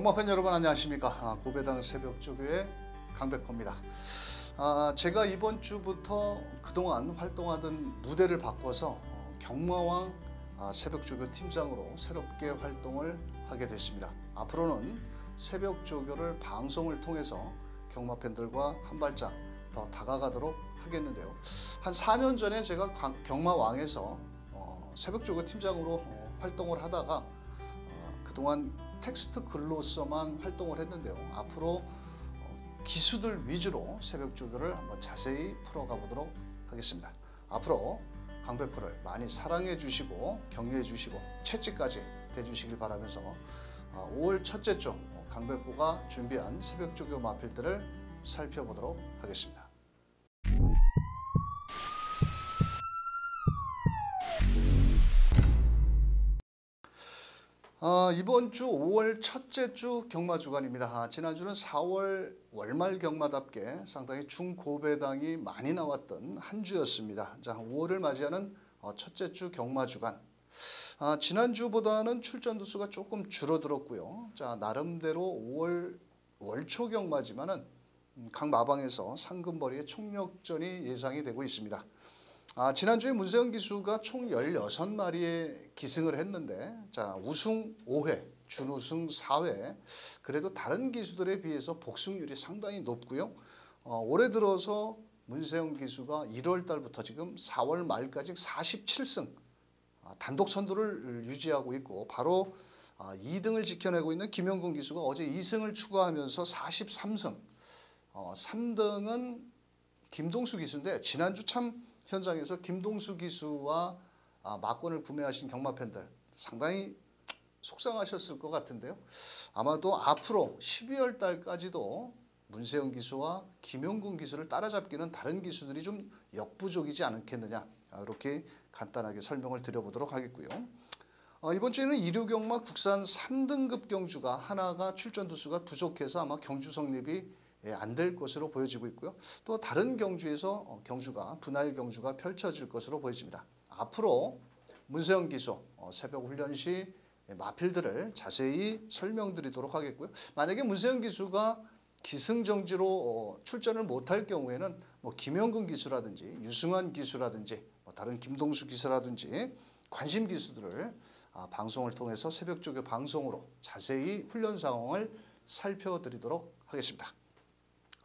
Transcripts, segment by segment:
경마팬 여러분 안녕하십니까. 고배당 새벽조교의 강백호입니다. 제가 이번 주부터 그동안 활동하던 무대를 바꿔서 경마왕 새벽조교 팀장으로 새롭게 활동을 하게 됐습니다. 앞으로는 새벽조교를 방송을 통해서 경마팬들과 한 발짝 더 다가가도록 하겠는데요. 한 4년 전에 제가 경마왕에서 새벽조교 팀장으로 활동을 하다가 그동안 텍스트 글로서만 활동을 했는데요. 앞으로 기수들 위주로 새벽조교를 한번 자세히 풀어가 보도록 하겠습니다. 앞으로 강백호를 많이 사랑해 주시고 격려해 주시고 채찍까지 대주시길 바라면서 5월 첫째 주 강백호가 준비한 새벽조교 마필들을 살펴보도록 하겠습니다. 이번 주 5월 첫째 주 경마 주간입니다. 지난주는 4월 월말 경마답게 상당히 중고배당이 많이 나왔던 한 주였습니다. 자, 5월을 맞이하는 첫째 주 경마 주간. 지난주보다는 출전 두수가 조금 줄어들었고요. 자, 나름대로 5월 월초 경마지만은 각 마방에서 상금벌이의 총력전이 예상이 되고 있습니다. 지난주에 문세영 기수가 총 16마리의 기승을 했는데, 자, 우승 5회, 준우승 4회, 그래도 다른 기수들에 비해서 복승률이 상당히 높고요. 올해 들어서 문세영 기수가 1월 달부터 지금 4월 말까지 47승, 단독 선두를 유지하고 있고, 바로 2등을 지켜내고 있는 김영근 기수가 어제 2승을 추가하면서 43승, 3등은 김동수 기수인데, 지난주 참 현장에서 김동수 기수와 막권을 구매하신 경마팬들 상당히 속상하셨을 것 같은데요. 아마도 앞으로 12월 달까지도 문세영 기수와 김용근 기수를 따라잡기는 다른 기수들이 좀 역부족이지 않겠느냐, 이렇게 간단하게 설명을 드려보도록 하겠고요. 이번 주에는 일요경마 국산 3등급 경주가 하나가 출전 두수가 부족해서 아마 경주 성립이 안 될 것으로 보여지고 있고요. 또 다른 경주에서 분할 경주가 펼쳐질 것으로 보여집니다. 앞으로 문세영 기수 새벽 훈련 시 마필들을 자세히 설명드리도록 하겠고요. 만약에 문세영 기수가 기승정지로 출전을 못할 경우에는 김영근 기수라든지 유승환 기수라든지 다른 김동수 기수라든지 관심 기수들을 방송을 통해서 새벽조교 방송으로 자세히 훈련 상황을 살펴드리도록 하겠습니다.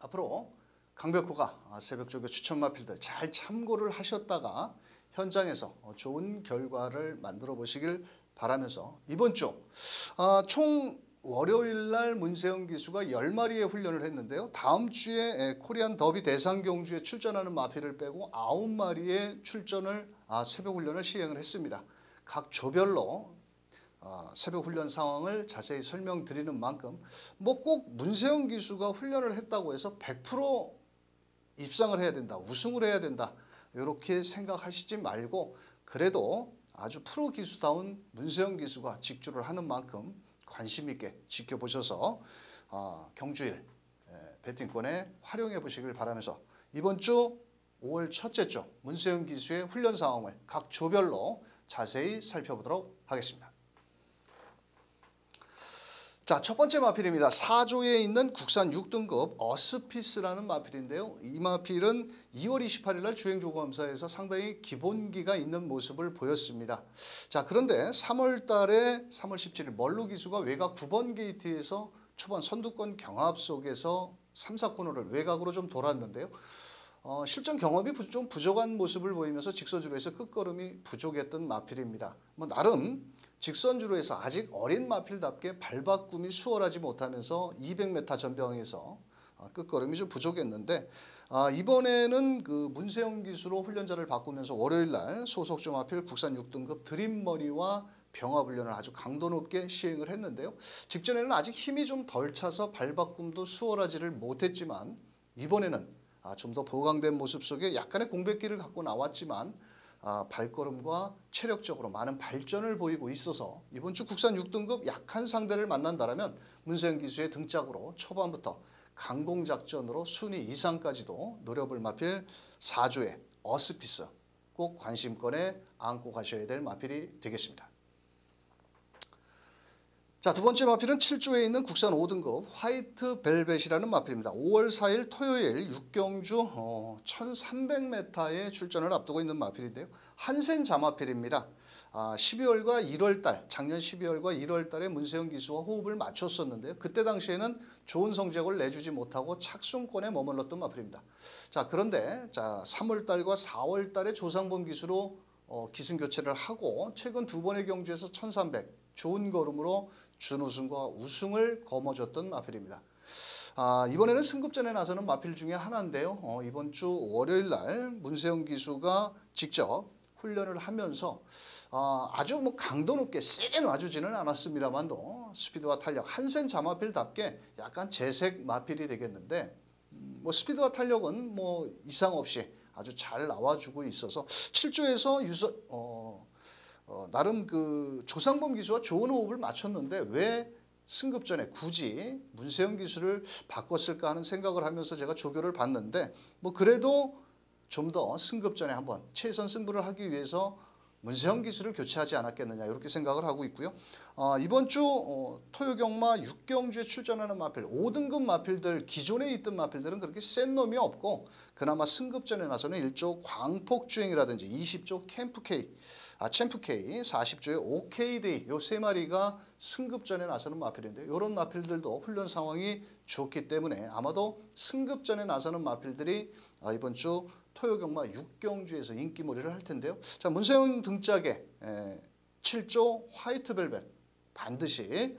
앞으로 강백호가 새벽조교 추천 마필들 잘 참고를 하셨다가 현장에서 좋은 결과를 만들어 보시길 바라면서, 이번 주 총 월요일날 문세영 기수가 10마리의 훈련을 했는데요. 다음 주에 코리안 더비 대상 경주에 출전하는 마필을 빼고 9마리의 출전을 새벽 훈련을 시행을 했습니다. 각 조별로 새벽 훈련 상황을 자세히 설명드리는 만큼 꼭 문세영 기수가 훈련을 했다고 해서 100% 입상을 해야 된다, 우승을 해야 된다, 이렇게 생각하시지 말고 그래도 아주 프로 기수다운 문세영 기수가 직주를 하는 만큼 관심 있게 지켜보셔서 경주일 배팅권에 활용해 보시길 바라면서, 이번 주 5월 첫째 주 문세영 기수의 훈련 상황을 각 조별로 자세히 살펴보도록 하겠습니다. 자, 첫 번째 마필입니다. 4조에 있는 국산 6등급 어스피스라는 마필인데요. 이 마필은 2월 28일 날 주행조검사에서 상당히 기본기가 있는 모습을 보였습니다. 자, 그런데 3월 달에 3월 17일 멀로 기수가 외곽 9번 게이트에서 초반 선두권 경합 속에서 3, 4코너를 외곽으로 좀 돌았는데요. 실전 경험이 좀 부족한 모습을 보이면서 직선주로에서 끝걸음이 부족했던 마필입니다. 나름 직선주로에서 아직 어린 마필답게 발바꿈이 수월하지 못하면서 200m 전병에서 끝걸음이 좀 부족했는데, 이번에는 그 문세영 기수로 훈련자를 바꾸면서 월요일날 소속조 마필 국산 6등급 드림머니와 병합훈련을 아주 강도 높게 시행을 했는데요. 직전에는 아직 힘이 좀 덜 차서 발바꿈도 수월하지를 못했지만, 이번에는 좀 더 보강된 모습 속에 약간의 공백기를 갖고 나왔지만 발걸음과 체력적으로 많은 발전을 보이고 있어서 이번 주 국산 6등급 약한 상대를 만난다면 문세영 기수의 등짝으로 초반부터 강공작전으로 순위 이상까지도 노려볼 마필 4조의 어스피스, 꼭 관심권에 안고 가셔야 될 마필이 되겠습니다. 자, 두 번째 마필은 7조에 있는 국산 5등급 화이트 벨벳이라는 마필입니다. 5월 4일 토요일 육경주 1300m에 출전을 앞두고 있는 마필인데요. 한센 자마필입니다. 12월과 1월달, 작년 12월과 1월달에 문세영 기수와 호흡을 맞췄었는데요. 그때 당시에는 좋은 성적을 내주지 못하고 착순권에 머물렀던 마필입니다. 자, 그런데 3월달과 4월달에 조상범 기수로 기승 교체를 하고 최근 두 번의 경주에서 1300 좋은 걸음으로 준우승과 우승을 거머쥐었던 마필입니다. 이번에는 승급전에 나서는 마필 중에 하나인데요. 이번 주 월요일 날 문세영 기수가 직접 훈련을 하면서 아주 강도 높게 세게 놔주지는 않았습니다만도 스피드와 탄력 한센 자마필답게 약간 재색 마필이 되겠는데 스피드와 탄력은 이상 없이 아주 잘 나와주고 있어서 7조에서 나름 조상범 기수와 좋은 호흡을 맞췄는데 왜 승급전에 굳이 문세영 기수를 바꿨을까 하는 생각을 하면서 제가 조교를 봤는데 그래도 좀 더 승급전에 한번 최선 승부를 하기 위해서 문세영 기수를 교체하지 않았겠느냐 이렇게 생각을 하고 있고요. 이번 주 토요경마 6경주에 출전하는 마필 5등급 마필들 기존에 있던 마필들은 그렇게 센 놈이 없고 그나마 승급전에 나서는 1조 광폭주행이라든지 20조 캠프K 챔프K 40조의 OK데이 요 세 마리가 승급전에 나서는 마필인데 이런 마필들도 훈련 상황이 좋기 때문에 아마도 승급전에 나서는 마필들이 이번 주 토요경마 6경주에서 인기몰이를 할 텐데요. 자, 문세영 등짝에 7조 화이트벨벳 반드시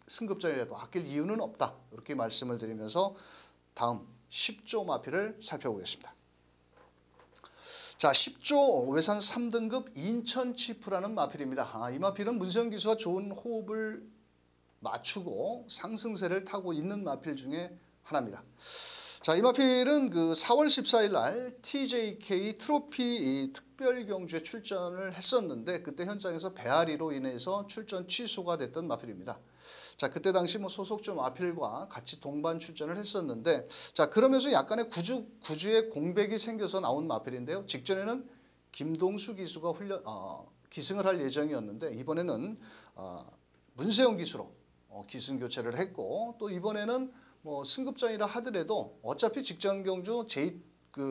승급전이라도 아낄 이유는 없다. 이렇게 말씀을 드리면서 다음 10조 마필을 살펴보겠습니다. 자, 10조 외산 3등급 인천치프라는 마필입니다. 이 마필은 문세영 기수와 좋은 호흡을 맞추고 상승세를 타고 있는 마필 중에 하나입니다. 자, 이 마필은 4월 14일 날 TJK 트로피 특별 경주에 출전을 했었는데 그때 현장에서 배앓이로 인해서 출전 취소가 됐던 마필입니다. 자, 그때 당시 소속조 마필과 같이 동반 출전을 했었는데 자, 그러면서 약간의 구주의 공백이 생겨서 나온 마필인데요. 직전에는 김동수 기수가 기승을 할 예정이었는데 이번에는 문세영 기수로 기승 교체를 했고 또 이번에는 승급전이라 하더라도 어차피 직전 경주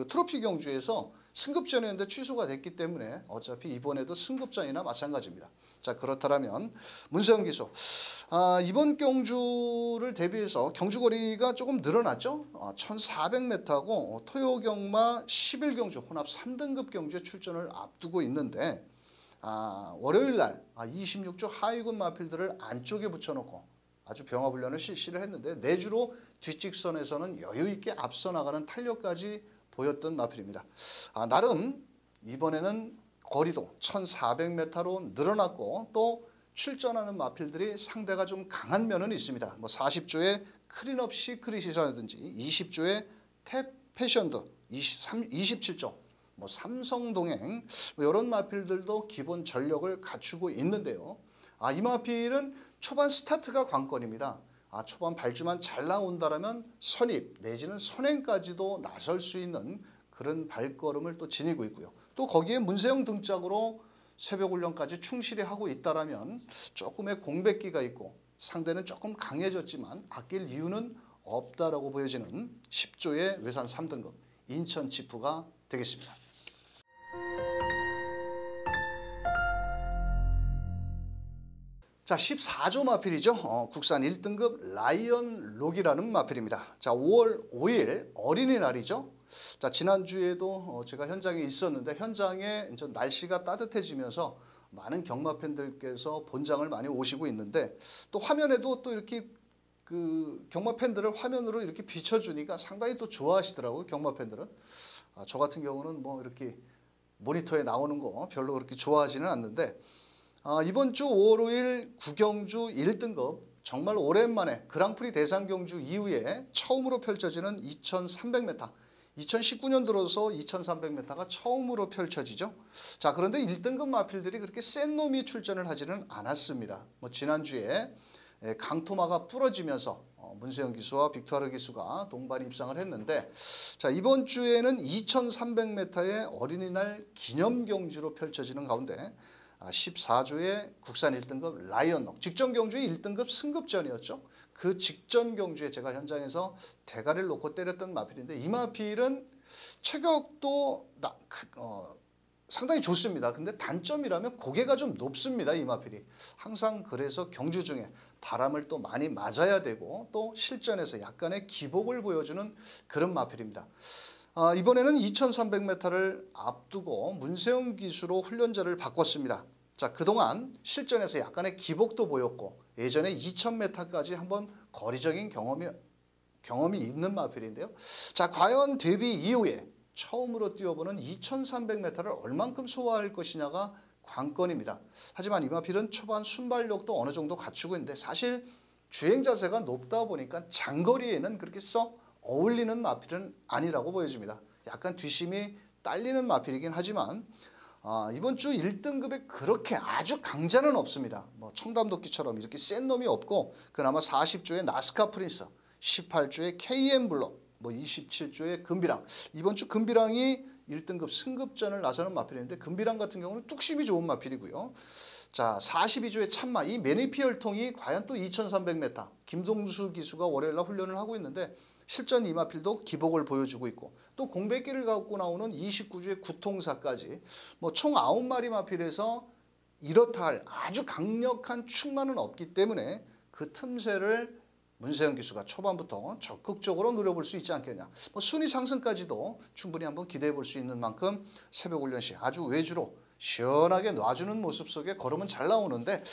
트로피 경주에서 승급전이었는데 취소가 됐기 때문에 어차피 이번에도 승급전이나 마찬가지입니다. 자, 그렇다면 문세영 기수 이번 경주를 대비해서 경주 거리가 조금 늘어났죠. 1400m고 토요경마 11경주 혼합 3등급 경주에 출전을 앞두고 있는데 월요일 날 26조 하위군 마필들을 안쪽에 붙여놓고 아주 병합훈련을 실시를 했는데 내주로 뒷직선에서는 여유있게 앞서 나가는 탄력까지 보였던 마필입니다. 나름 이번에는 거리도 1400m로 늘어났고 또 출전하는 마필들이 상대가 좀 강한 면은 있습니다. 40조의 클린업 시크릿이라든지 20조의 탭 패션드 27조 삼성동행 이런 마필들도 기본 전력을 갖추고 있는데요. 이 마필은 초반 스타트가 관건입니다. 초반 발주만 잘 나온다라면 선입 내지는 선행까지도 나설 수 있는 그런 발걸음을 또 지니고 있고요. 또 거기에 문세영 등짝으로 새벽 훈련까지 충실히 하고 있다라면 조금의 공백기가 있고 상대는 조금 강해졌지만 아낄 이유는 없다라고 보여지는 10조의 외산 3등급 인천치프가 되겠습니다. 자, 14조 마필이죠. 국산 1등급 라이언 록이라는 마필입니다. 자, 5월 5일 어린이날이죠. 자, 지난주에도 제가 현장에 있었는데 현장에 이제 날씨가 따뜻해지면서 많은 경마 팬들께서 본장을 많이 오시고 있는데 또 화면에도 또 이렇게 경마 팬들을 화면으로 이렇게 비춰주니까 상당히 또 좋아하시더라고요. 경마 팬들은. 저 같은 경우는 이렇게 모니터에 나오는 거 별로 그렇게 좋아하지는 않는데 이번 주 5월 5일 구경주 1등급 정말 오랜만에 그랑프리 대상경주 이후에 처음으로 펼쳐지는 2300m 2019년 들어서 2300m가 처음으로 펼쳐지죠. 자, 그런데 1등급 마필들이 그렇게 센 놈이 출전을 하지는 않았습니다. 지난주에 강토마가 부러지면서 문세영 기수와 빅토르 기수가 동반 입상을 했는데 자, 이번 주에는 2300m의 어린이날 기념경주로 펼쳐지는 가운데 14조의 국산 1등급 라이언록, 직전 경주의 1등급 승급전이었죠. 그 직전 경주에 제가 현장에서 대가리를 놓고 때렸던 마필인데, 이 마필은 체격도 상당히 좋습니다. 근데 단점이라면 고개가 좀 높습니다. 이 마필이. 항상 그래서 경주 중에 바람을 또 많이 맞아야 되고 또 실전에서 약간의 기복을 보여주는 그런 마필입니다. 이번에는 2300m를 앞두고 문세영 기수로 훈련자를 바꿨습니다. 자, 그동안 실전에서 약간의 기복도 보였고 예전에 2000m까지 한번 거리적인 경험이 있는 마필인데요. 자, 과연 데뷔 이후에 처음으로 뛰어보는 2300m를 얼만큼 소화할 것이냐가 관건입니다. 하지만 이 마필은 초반 순발력도 어느 정도 갖추고 있는데, 사실 주행 자세가 높다 보니까 장거리에는 그렇게 썩 어울리는 마필은 아니라고 보여집니다. 약간 뒷심이 딸리는 마필이긴 하지만 이번 주 1등급에 그렇게 아주 강자는 없습니다. 뭐 청담도끼처럼 이렇게 센 놈이 없고, 그나마 40조의 나스카 프린스, 18조의 KM 블록, 27조의 금비랑, 이번 주 금비랑이 1등급 승급전을 나서는 마필인데, 금비랑 같은 경우는 뚝심이 좋은 마필이고요. 자, 42조의 참마, 이 매니피 혈통이 과연 또 2300m 김동수 기수가 월요일날 훈련을 하고 있는데, 실전 이 마필도 기복을 보여주고 있고, 또 공백기를 갖고 나오는 29조의 구통사까지 총 9마리 마필에서 이렇다 할 아주 강력한 충만은 없기 때문에 그 틈새를 문세영 기수가 초반부터 적극적으로 노려볼 수 있지 않겠냐. 순위 상승까지도 충분히 한번 기대해 볼 수 있는 만큼 새벽 훈련 시 아주 외주로 시원하게 놔주는 모습 속에 걸음은 잘 나오는데,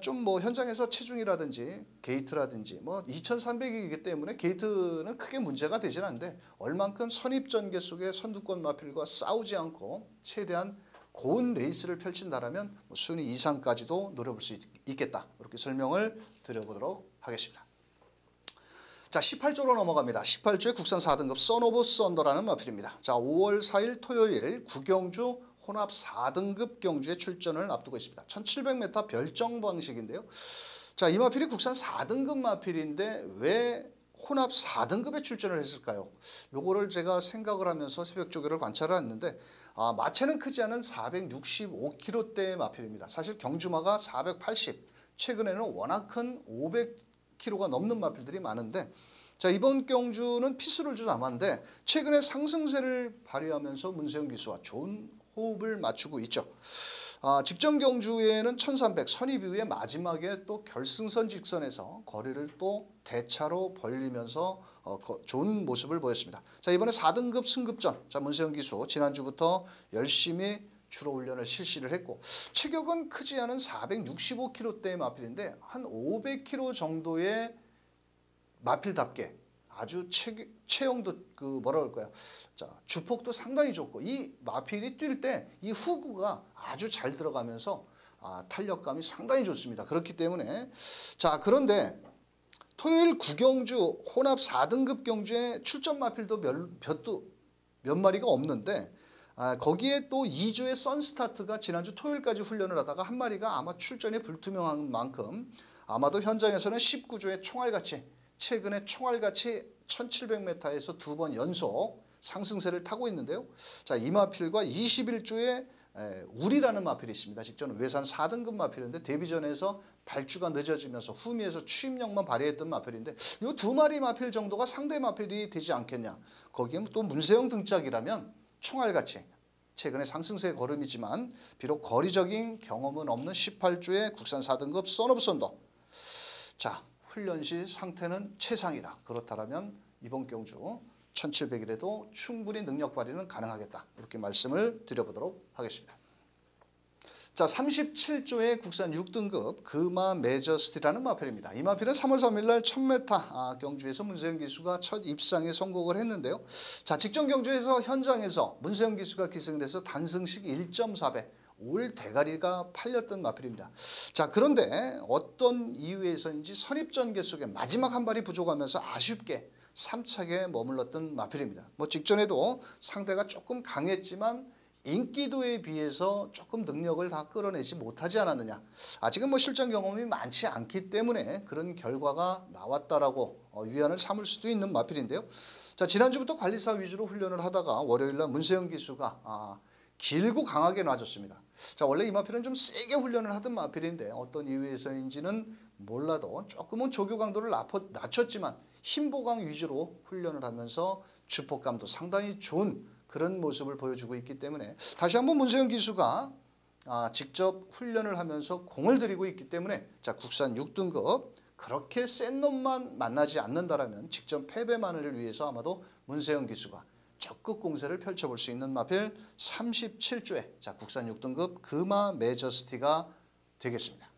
좀 현장에서 체중이라든지 게이트라든지 2300이기 때문에 게이트는 크게 문제가 되진 않는데, 얼만큼 선입전개 속에 선두권 마필과 싸우지 않고 최대한 고운 레이스를 펼친다라면 순위 이상까지도 노려볼 수 있겠다. 이렇게 설명을 드려보도록 하겠습니다. 자, 18조로 넘어갑니다. 18조의 국산 4등급 선 오브 썬더라는 마필입니다. 자, 5월 4일 토요일 구경주 혼합 4등급 경주에 출전을 앞두고 있습니다. 1700m 별정 방식인데요. 자, 이 마필이 국산 4등급 마필인데 왜 혼합 4등급에 출전을 했을까요? 요거를 제가 생각을 하면서 새벽 조교를 관찰을 했는데, 마체는 크지 않은 465kg대의 마필입니다. 사실 경주마가 480, 최근에는 워낙 큰 500kg가 넘는 마필들이 많은데, 자, 이번 경주는 피스룰주 남았는데 최근에 상승세를 발휘하면서 문세영 기수와 좋은 호흡을 맞추고 있죠. 직전 경주에는 1300 선입 이후에 마지막에 또 결승선 직선에서 거리를 또 대차로 벌리면서 좋은 모습을 보였습니다. 자, 이번에 4등급 승급전, 자, 문세영 기수 지난주부터 열심히 주로 훈련을 실시를 했고, 체격은 크지 않은 465kg대의 마필인데 한 500kg 정도의 마필답게 아주 체형도 자, 주폭도 상당히 좋고, 이 마필이 뛸 때 이 후구가 아주 잘 들어가면서 탄력감이 상당히 좋습니다. 그렇기 때문에, 자, 그런데 토요일 구경주 혼합 4등급 경주에 출전 마필도 몇 마리가 없는데, 거기에 또 2조의 선스타트가 지난주 토요일까지 훈련을 하다가 한 마리가 아마 출전이 불투명한 만큼 아마도 현장에서는 19조의 총알같이, 최근에 총알같이 1700m에서 2번 연속 상승세를 타고 있는데요. 자, 이 마필과 21조의 우리라는 마필이 있습니다. 직전 외산 4등급 마필인데 데뷔전에서 발주가 늦어지면서 후미에서 추임력만 발휘했던 마필인데, 이 두 마리 마필 정도가 상대 마필이 되지 않겠냐. 거기에 또 문세영 등짝이라면 총알같이 최근에 상승세 걸음이지만 비록 거리적인 경험은 없는 18조의 국산 4등급 선 오브 썬더. 자, 훈련 시 상태는 최상이다. 그렇다면 이번 경주 1700일에도 충분히 능력 발휘는 가능하겠다. 이렇게 말씀을 드려보도록 하겠습니다. 자, 37조의 국산 6등급 금화 메저스티라는 마필입니다. 이 마필은 3월 3일 날 1000m 경주에서 문세영 기수가 첫 입상에 성공을 했는데요. 자, 직전 경주에서 현장에서 문세영 기수가 기승을 해서 단승식 1.4배 올 대가리가 팔렸던 마필입니다. 자, 그런데 어떤 이유에서인지 선입전개 속에 마지막 한 발이 부족하면서 아쉽게 3착에 머물렀던 마필입니다. 직전에도 상대가 조금 강했지만 인기도에 비해서 조금 능력을 다 끌어내지 못하지 않았느냐. 아직은 실전 경험이 많지 않기 때문에 그런 결과가 나왔다라고 위안을 삼을 수도 있는 마필인데요. 자, 지난주부터 관리사 위주로 훈련을 하다가 월요일날 문세영 기수가 길고 강하게 놔줬습니다. 자, 원래 이 마필은 좀 세게 훈련을 하던 마필인데 어떤 이유에서인지는 몰라도 조금은 조교 강도를 낮췄지만 힘보강 위주로 훈련을 하면서 주폭감도 상당히 좋은 그런 모습을 보여주고 있기 때문에 다시 한번 문세영 기수가 직접 훈련을 하면서 공을 들이고 있기 때문에 자, 국산 6등급 그렇게 센 놈만 만나지 않는다라면 직전 패배만을 위해서 아마도 문세영 기수가 적극 공세를 펼쳐볼 수 있는 마필 37조에 자, 국산 6등급 금화 메저스티가 되겠습니다.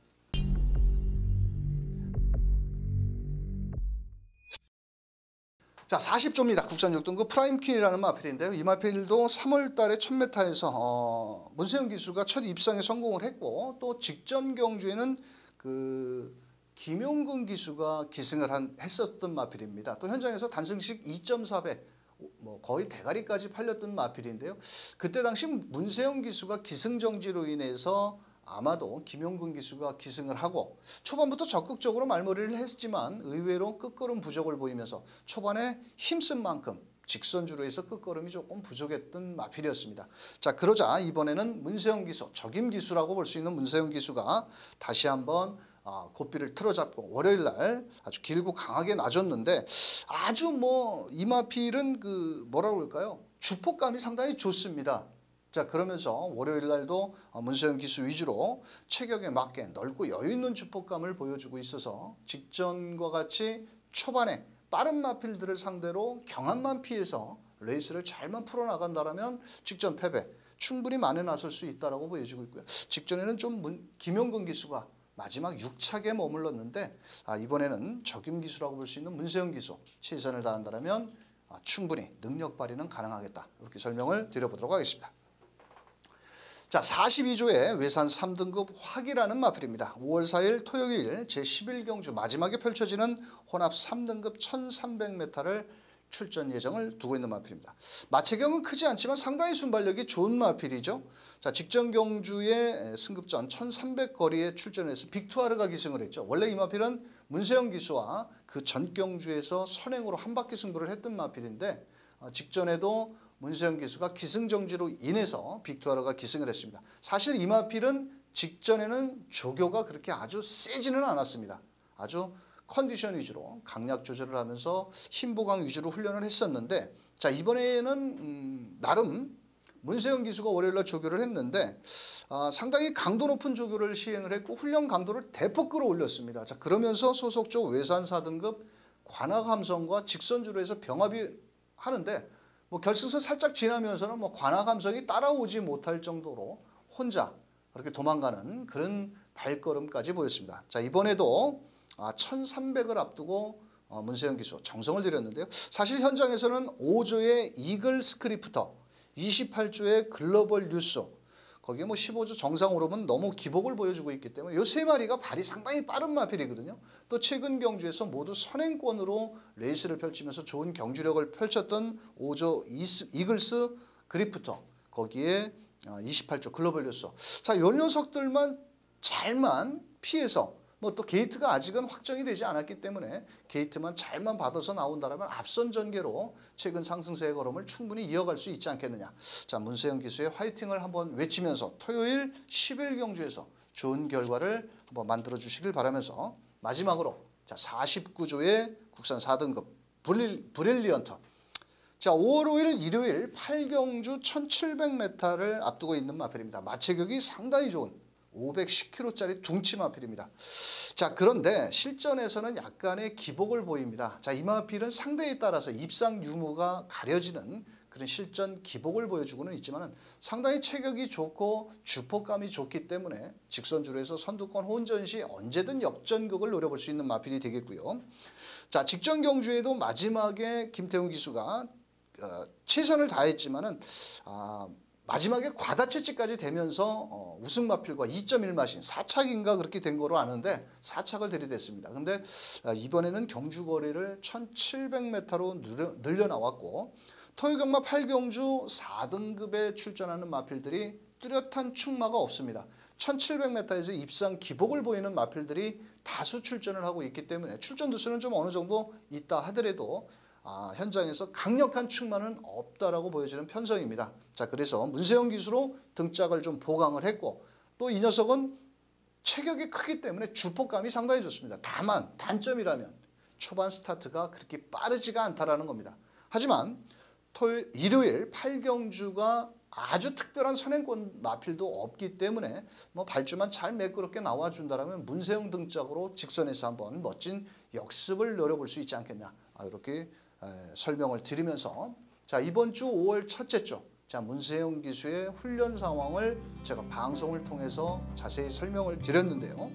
자, 40조입니다. 국산 6등급 프라임퀸이라는 마필인데요. 이 마필도 3월 달에 1000m에서 문세영 기수가 첫 입상에 성공을 했고 또 직전 경주에는 김용근 기수가 기승을 했었던 마필입니다. 또 현장에서 단승식 2.4배 거의 대가리까지 팔렸던 마필인데요. 그때 당시 문세영 기수가 기승정지로 인해서 아마도 김용근 기수가 기승을 하고 초반부터 적극적으로 말머리를 했지만 의외로 끝걸음 부족을 보이면서 초반에 힘쓴 만큼 직선주로 해서 끝걸음이 조금 부족했던 마필이었습니다. 자, 그러자 이번에는 문세영 기수, 적임 기수라고 볼 수 있는 문세영 기수가 다시 한번 고삐를 틀어잡고 월요일 날 아주 길고 강하게 놔줬는데 아주 이 마필은 뭐라고 할까요? 주폭감이 상당히 좋습니다. 자, 그러면서 월요일 날도 문세영 기수 위주로 체격에 맞게 넓고 여유 있는 주폭감을 보여주고 있어서 직전과 같이 초반에 빠른 마필들을 상대로 경합만 피해서 레이스를 잘만 풀어나간다면 직전 패배 충분히 만에 나설 수 있다고 보여지고 있고요. 직전에는 좀 김용근 기수가 마지막 6착에 머물렀는데 이번에는 적임 기수라고 볼 수 있는 문세영 기수 최선을 다한다면 충분히 능력 발휘는 가능하겠다. 이렇게 설명을 드려보도록 하겠습니다. 자, 42조의 외산 3등급 화기라는 마필입니다. 5월 4일 토요일 제11경주 마지막에 펼쳐지는 혼합 3등급 1300m를 출전 예정을 두고 있는 마필입니다. 마체경은 크지 않지만 상당히 순발력이 좋은 마필이죠. 자, 직전 경주의 승급전 1300 거리에 출전해서 빅투아르가 기승을 했죠. 원래 이 마필은 문세영 기수와 그 전 경주에서 선행으로 한 바퀴 승부를 했던 마필인데 직전에도 문세영 기수가 기승정지로 인해서 빅투아르가 기승을 했습니다. 사실 이 마필은 직전에는 조교가 그렇게 아주 세지는 않았습니다. 아주 컨디션 위주로 강약 조절을 하면서 힘보강 위주로 훈련을 했었는데 자, 이번에는 나름 문세영 기수가 월요일날 조교를 했는데 상당히 강도 높은 조교를 시행을 했고 훈련 강도를 대폭 끌어올렸습니다. 자, 그러면서 소속조 외산 4등급 관악함성과 직선주로 해서 병합이 하는데 결승선 살짝 지나면서는 관악함성이 따라오지 못할 정도로 혼자 그렇게 도망가는 그런 발걸음까지 보였습니다. 자, 이번에도 1300을 앞두고 문세영 기수 정성을 들였는데요. 사실 현장에서는 5조의 이글 스크리프터, 28조의 글로벌 뉴스, 거기에 15조 정상 오름은 너무 기복을 보여주고 있기 때문에 이 세 마리가 발이 상당히 빠른 마필이거든요. 또 최근 경주에서 모두 선행권으로 레이스를 펼치면서 좋은 경주력을 펼쳤던 5조 이글스 그리프터, 거기에 28조 글로벌 뉴스. 자, 이 녀석들만 잘만 피해서 또 게이트가 아직은 확정이 되지 않았기 때문에 게이트만 잘만 받아서 나온다면 앞선 전개로 최근 상승세의 걸음을 충분히 이어갈 수 있지 않겠느냐. 자, 문세영 기수의 화이팅을 한번 외치면서 토요일 11경주에서 좋은 결과를 한번 만들어 주시길 바라면서 마지막으로 자, 49조의 국산 4등급 브릴리언트. 자, 5월 5일 일요일 8경주 1700m를 앞두고 있는 마필입니다. 마체격이 상당히 좋은 510kg짜리 둥치 마필입니다. 자, 그런데 실전에서는 약간의 기복을 보입니다. 자, 이 마필은 상대에 따라서 입상 유무가 가려지는 그런 실전 기복을 보여주고는 있지만 상당히 체격이 좋고 주폭감이 좋기 때문에 직선주로 해서 선두권 혼전 시 언제든 역전극을 노려볼 수 있는 마필이 되겠고요. 자, 직전 경주에도 마지막에 김태훈 기수가 최선을 다했지만은 마지막에 과다채찍까지 되면서 우승 마필과 2.1마신 4착인가 그렇게 된 거로 아는데 4착을 들이댔습니다. 근데 이번에는 경주 거리를 1700m로 늘려 나왔고 토요경마 8경주 4등급에 출전하는 마필들이 뚜렷한 충마가 없습니다. 1700m에서 입상 기복을 보이는 마필들이 다수 출전을 하고 있기 때문에 출전 두수는 좀 어느 정도 있다 하더라도 현장에서 강력한 충만은 없다라고 보여지는 편성입니다. 자, 그래서 문세영 기수로 등짝을 좀 보강을 했고 또 이 녀석은 체격이 크기 때문에 주폭감이 상당히 좋습니다. 다만 단점이라면 초반 스타트가 그렇게 빠르지가 않다라는 겁니다. 하지만 일요일 8경주가 아주 특별한 선행권 마필도 없기 때문에 발주만 잘 매끄럽게 나와준다면 문세영 등짝으로 직선에서 한번 멋진 역습을 노려볼 수 있지 않겠냐, 이렇게 설명을 드리면서 자, 이번 주 5월 첫째 주 자, 문세영 기수의 훈련 상황을 제가 방송을 통해서 자세히 설명을 드렸는데요.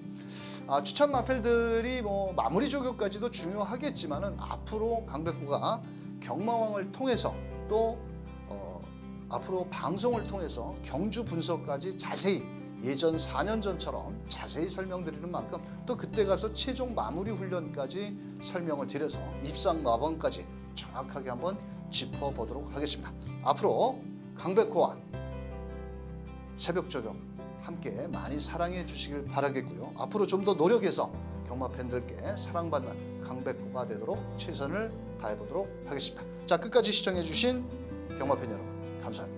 추천 마필들이 마무리 조교까지도 중요하겠지만은 앞으로 강백호가 경마왕을 통해서 또 앞으로 방송을 통해서 경주 분석까지 자세히 예전 4년 전처럼 자세히 설명드리는 만큼 또 그때 가서 최종 마무리 훈련까지 설명을 드려서 입상 마방까지 정확하게 한번 짚어보도록 하겠습니다. 앞으로 강백호와 새벽 조교 함께 많이 사랑해 주시길 바라겠고요. 앞으로 좀 더 노력해서 경마 팬들께 사랑받는 강백호가 되도록 최선을 다해보도록 하겠습니다. 자, 끝까지 시청해 주신 경마 팬 여러분 감사합니다.